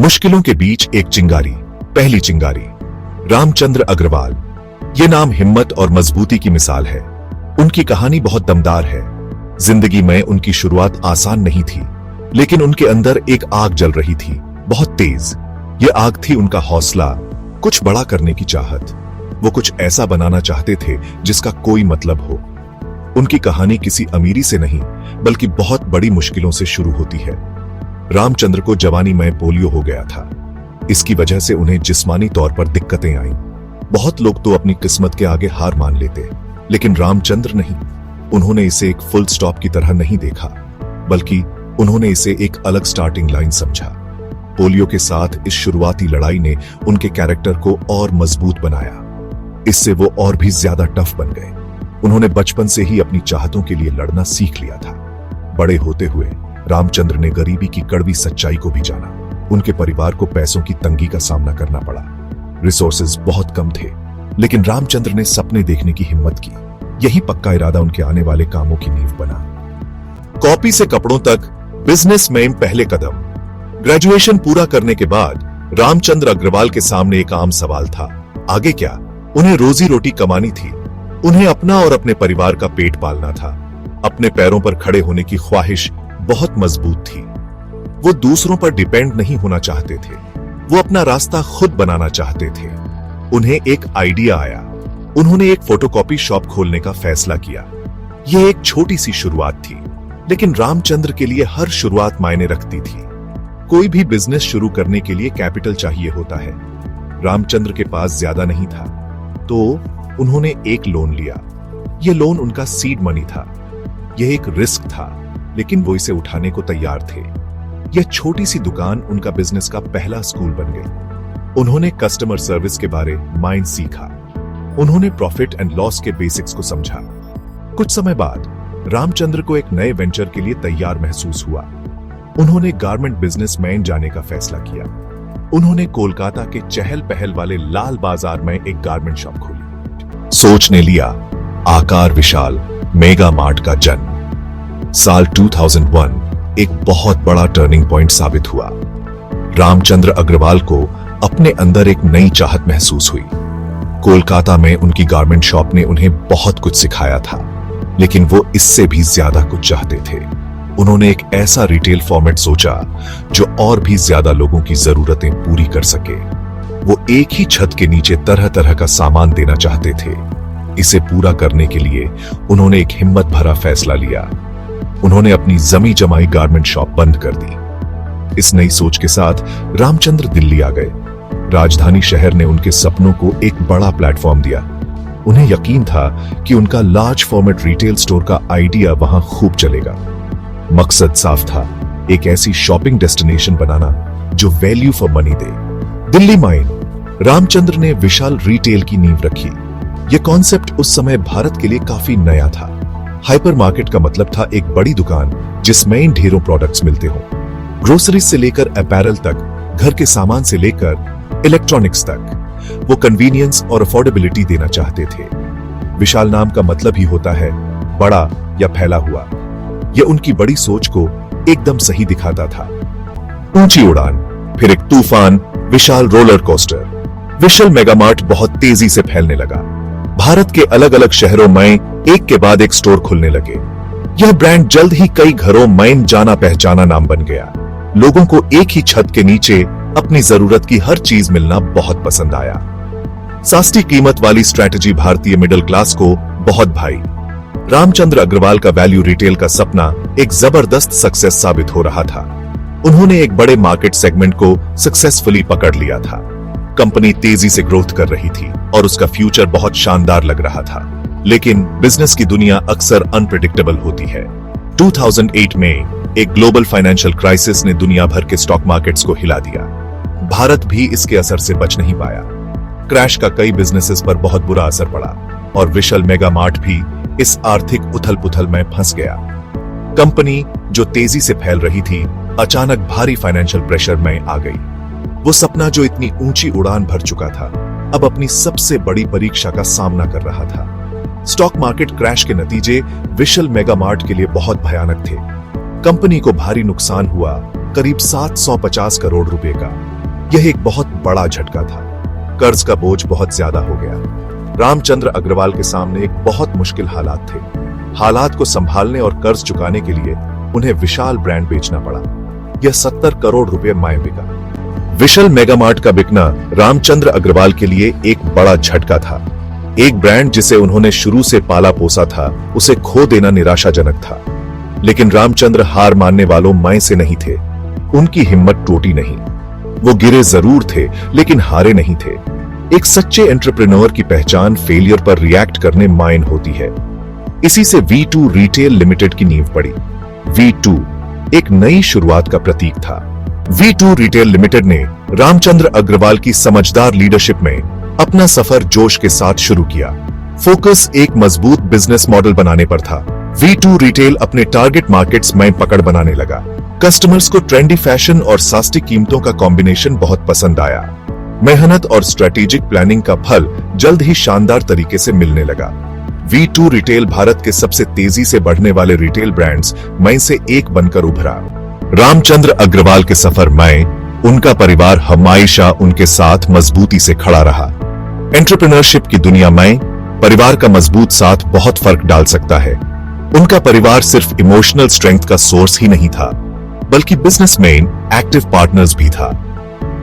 मुश्किलों के बीच एक चिंगारी, पहली चिंगारी। रामचंद्र अग्रवाल। ये नाम हिम्मत और मजबूती की मिसाल है। उनकी कहानी बहुत दमदार है। जिंदगी में उनकी शुरुआत आसान नहीं थी, लेकिन उनके अंदर एक आग जल रही थी, बहुत तेज। ये आग थी उनका हौसला, कुछ बड़ा करने की चाहत। वो कुछ ऐसा बनाना चाहते थे जिसका कोई मतलब हो। उनकी कहानी किसी अमीरी से नहीं, बल्कि बहुत बड़ी मुश्किलों से शुरू होती है। रामचंद्र को जवानी में पोलियो हो गया था। इसकी वजह से उन्हें जिस्मानी तौर पर दिक्कतें आईं। बहुत लोग तो अपनी किस्मत के आगे हार मान लेते, लेकिन रामचंद्र नहीं। उन्होंने इसे एक फुल स्टॉप की तरह नहीं देखा, बल्कि उन्होंने इसे एक अलग स्टार्टिंग लाइन समझा। पोलियो के साथ इस शुरुआती लड़ाई ने उनके कैरेक्टर को और मजबूत बनाया। इससे वो और भी ज्यादा टफ बन गए। उन्होंने बचपन से ही अपनी चाहतों के लिए लड़ना सीख लिया था। बड़े होते हुए रामचंद्र ने गरीबी की कड़वी सच्चाई को भी जाना। उनके परिवार को पैसों की तंगी का सामना करना पड़ा। रिसोर्सेज बहुत कम थे, लेकिन रामचंद्र ने सपने देखने की हिम्मत की। यही पक्का इरादा उनके आने वाले कामों की नींव बना। कॉपी से कपड़ों तक, बिजनेस में पहले कदम। ग्रेजुएशन पूरा करने के बाद रामचंद्र अग्रवाल के सामने एक आम सवाल था, आगे क्या? उन्हें रोजी रोटी कमानी थी। उन्हें अपना और अपने परिवार का पेट पालना था। अपने पैरों पर खड़े होने की ख्वाहिश बहुत मजबूत थी। वो दूसरों पर डिपेंड नहीं होना चाहते थे। वो अपना रास्ता खुद बनाना चाहते थे। उन्हें एक आइडिया आया। उन्होंने एक फोटोकॉपी शॉप खोलने का फैसला किया। यह एक छोटी सी शुरुआत थी, लेकिन रामचंद्र के लिए हर शुरुआत मायने रखती थी। कोई भी बिजनेस शुरू करने के लिए कैपिटल चाहिए होता है। रामचंद्र के पास ज्यादा नहीं था, तो उन्होंने एक लोन लिया। यह लोन उनका सीड मनी था। यह एक रिस्क था, लेकिन वो इसे उठाने को तैयार थे। यह छोटी सी दुकान उनका बिजनेस का पहला स्कूल बन गई। उन्होंने कस्टमर सर्विस के बारे माइंड सीखा। उन्होंने प्रॉफिट एंड लॉस के बेसिक्स को समझा। कुछ समय बाद रामचंद्र को एक नए वेंचर के लिए तैयार महसूस हुआ। उन्होंने गारमेंट बिजनेस में जाने का फैसला किया। उन्होंने कोलकाता के चहल पहल वाले लाल बाजार में एक गारमेंट शॉप खोली। सोच ने लिया, आकार विशाल, मेगा मार्ट का जन्म। साल 2001 एक बहुत बड़ा टर्निंग पॉइंट साबित हुआ। रामचंद्र अग्रवाल को अपने अंदर एक नई चाहत महसूस हुई। कोलकाता में उनकी गारमेंट शॉप ने उन्हें बहुत कुछ सिखाया था, लेकिन वो इससे भी ज्यादा कुछ चाहते थे। उन्होंने एक ऐसा रिटेल फॉर्मेट सोचा जो और भी ज्यादा लोगों की जरूरतें पूरी कर सके। वो एक ही छत के नीचे तरह तरह का सामान देना चाहते थे। इसे पूरा करने के लिए उन्होंने एक हिम्मत भरा फैसला लिया। उन्होंने अपनी जमी जमाई गारमेंट शॉप बंद कर दी। इस नई सोच के साथ रामचंद्र दिल्ली आ गए। राजधानी शहर ने उनके सपनों को एक बड़ा प्लेटफॉर्म दिया। उन्हें यकीन था कि उनका लार्ज फॉर्मेट रिटेल स्टोर का आइडिया वहां खूब चलेगा। मकसद साफ था, एक ऐसी शॉपिंग डेस्टिनेशन बनाना जो value for money they. Delhi mine. Ramchandra ने विशाल रिटेल की नींव रखी। यह कॉन्सेप्ट उस समय भारत के लिए काफी नया था। हाइपर मार्केट का मतलब था एक बड़ी दुकान जिसमें ढेरों प्रोडक्ट्स मिलते हों। ग्रोसरीज से लेकर अपैरल तक, घर के सामान से लेकर इलेक्ट्रॉनिक्स तक। वो कन्वीनियंस और अफोर्डेबिलिटी देना चाहते थे। विशाल नाम का मतलब ही होता है बड़ा या फैला हुआ। यह उनकी बड़ी सोच को एकदम सही दिखाता था। ऊंची उड़ान, फिर एक तूफान, विशाल रोलर कोस्टर। विशाल मेगामार्ट बहुत तेजी से फैलने लगा। भारत के अलग अलग शहरों में एक के बाद एक स्टोर खुलने लगे। यह ब्रांड जल्द ही कई घरों में जाना पहचाना नाम बन गया। लोगों को एक ही छत के नीचे अपनी जरूरत की हर चीज मिलना बहुत पसंद आया। सस्ती कीमत वाली स्ट्रैटेजी भारतीय मिडिल क्लास को बहुत भाई। रामचंद्र अग्रवाल का वैल्यू रिटेल का सपना एक जबरदस्त सक्सेस साबित हो रहा था। उन्होंने एक बड़े मार्केट सेगमेंट को सक्सेसफुली पकड़ लिया था। कंपनी तेजी से ग्रोथ कर रही थी और उसका फ्यूचर बहुत शानदार लग रहा था। लेकिन बिजनेस की दुनिया अक्सर अनप्रेडिक्टेबल होती है। 2008 में एक ग्लोबल फाइनेंशियल क्राइसिस ने दुनिया भर के स्टॉक मार्केट्स को हिला दिया। भारत भी इसके असर से बच नहीं पाया। क्रैश का कई बिजनेसेस पर बहुत बुरा असर पड़ा और विशाल मेगा मार्ट भी इस आर्थिक उथल पुथल में फंस गया। कंपनी जो तेजी से फैल रही थी, अचानक भारी फाइनेंशियल प्रेशर में आ गई। वो सपना जो इतनी ऊंची उड़ान भर चुका था, अब अपनी सबसे बड़ी परीक्षा का सामना कर रहा था। स्टॉक मार्केट क्रैश के नतीजे विशाल मेगा मार्ट के लिए बहुत भयानक थे। कंपनी को भारी नुकसान हुआ, करीब 750 करोड़ रुपए का। यह एक बहुत बड़ा झटका था। कर्ज का बोझ बहुत ज्यादा हो गया। रामचंद्र अग्रवाल के सामने एक बहुत मुश्किल हालात थे। हालात को संभालने और कर्ज चुकाने के लिए उन्हें विशाल ब्रांड बेचना पड़ा। यह 70 करोड़ रुपए में बिका। विशाल मेगामार्ट का बिकना रामचंद्र अग्रवाल के लिए एक बड़ा झटका था। एक ब्रांड जिसे उन्होंने शुरू से पाला पोसा था, उसे खो देना निराशाजनक था। लेकिन रामचंद्र हार मानने वालों में से नहीं थे। उनकी हिम्मत टूटी नहीं। वो गिरे जरूर थे, लेकिन हारे नहीं थे। एक सच्चे एंटरप्रेन्योर की पहचान फेलियर पर रिएक्ट करने माइन होती है। इसी से V2 रिटेल लिमिटेड की नींव पड़ी। V2 एक नई शुरुआत का प्रतीक था। V2 रिटेल लिमिटेड ने रामचंद्र अग्रवाल की समझदार लीडरशिप में अपना सफर जोश के साथ शुरू किया। फोकस एक मजबूत बिजनेस मॉडल बनाने पर था। V2 रिटेल अपने टारगेट मार्केट्स में पकड़ बनाने लगा। कस्टमर्स को ट्रेंडी फैशन और सस्ती कीमतों का कॉम्बिनेशन बहुत पसंद आया। मेहनत और स्ट्रेटेजिक प्लानिंग का फल जल्द ही शानदार तरीके से मिलने लगा। V2 रिटेल भारत के सबसे तेजी से बढ़ने वाले रिटेल ब्रांड्स में से एक बनकर उभरा। रामचंद्र अग्रवाल के सफर में उनका परिवार हमेशा उनके साथ मजबूती से खड़ा रहा। एंटरप्रेन्योरशिप की दुनिया में परिवार का मजबूत साथ बहुत फर्क डाल सकता है। उनका परिवार सिर्फ इमोशनल स्ट्रेंथ का सोर्स ही नहीं था, बल्कि बिजनेसमैन एक्टिव पार्टनर्स भी था।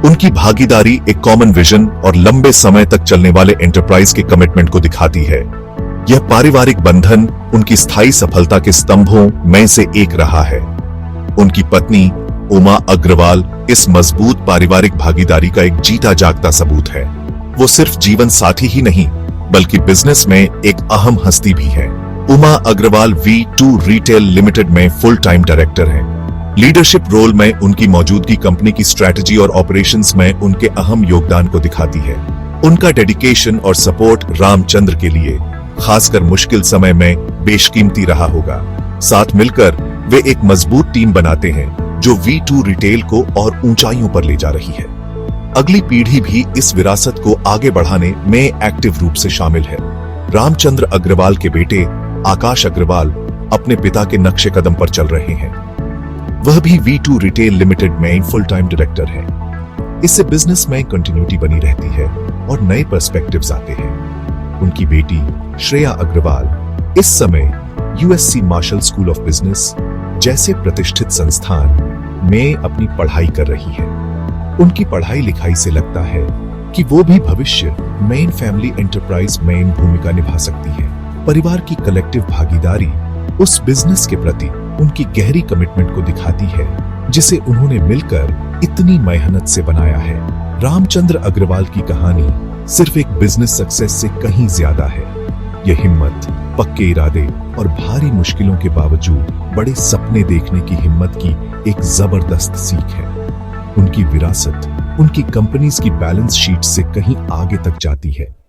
उनकी भागीदारी एक कॉमन विजन और लंबे समय तक चलने वाले एंटरप्राइज के कमिटमेंट को दिखाती है। यह पारिवारिक बंधन उनकी स्थायी सफलता के स्तंभों में से एक रहा है। उनकी पत्नी उमा अग्रवाल इस मजबूत पारिवारिक भागीदारी का एक जीता जागता सबूत है। वो सिर्फ जीवन साथी ही नहीं, बल्कि बिजनेस में एक अहम हस्ती भी है। Uma Agarwal V2 retail limited में फुल टाइम डायरेक्टर हैं। लीडरशिप रोल में उनकी मौजूदगी कंपनी की स्ट्रैटेजी और ऑपरेशंस में उनके अहम योगदान को दिखाती है। उनका डेडिकेशन और सपोर्ट रामचंद्र के लिए खासकर मुश्किल समय में बेशकीमती रहा होगा। साथ मिलकर वे एक मजबूत टीम बनाते हैं जो V2 रिटेल को और ऊंचाइयों पर ले जा रही है। अगली पीढ़ी भी इस विरासत को आगे बढ़ाने में एक्टिव रूप से शामिल है। रामचंद्र अग्रवाल के बेटे आकाश अग्रवाल अपने पिता के नक्शे कदम पर चल रहे हैं। वह भी V2 रिटेल लिमिटेड में फुल टाइम डायरेक्टर है। इससे बिजनेस में कंटिन्यूटी बनी रहती है और नए पर्सपेक्टिव्स आते हैं। उनकी बेटी श्रेया अग्रवाल इस समय USC Marshall school of business जैसे प्रतिष्ठित संस्थान में अपनी पढ़ाई कर रही है। उनकी पढ़ाई लिखाई से लगता है कि वो भी भविष्य में फैमिली एंटरप्राइज में भूमिका निभा सकती है। परिवार की कलेक्टिव भागीदारी उस बिजनेस के प्रति उनकी गहरी कमिटमेंट को दिखाती है, जिसे उन्होंने मिलकर इतनी मेहनत से बनाया है। रामचंद्र अग्रवाल की कहानी सिर्फ एक बिजनेस सक्सेस से कहीं ज्यादा है। यह हिम्मत, पक्के इरादे और भारी मुश्किलों के बावजूद बड़े सपने देखने की हिम्मत की एक जबरदस्त सीख है। उनकी विरासत उनकी कंपनीज की बैलेंस शीट से कहीं आगे तक जाती है।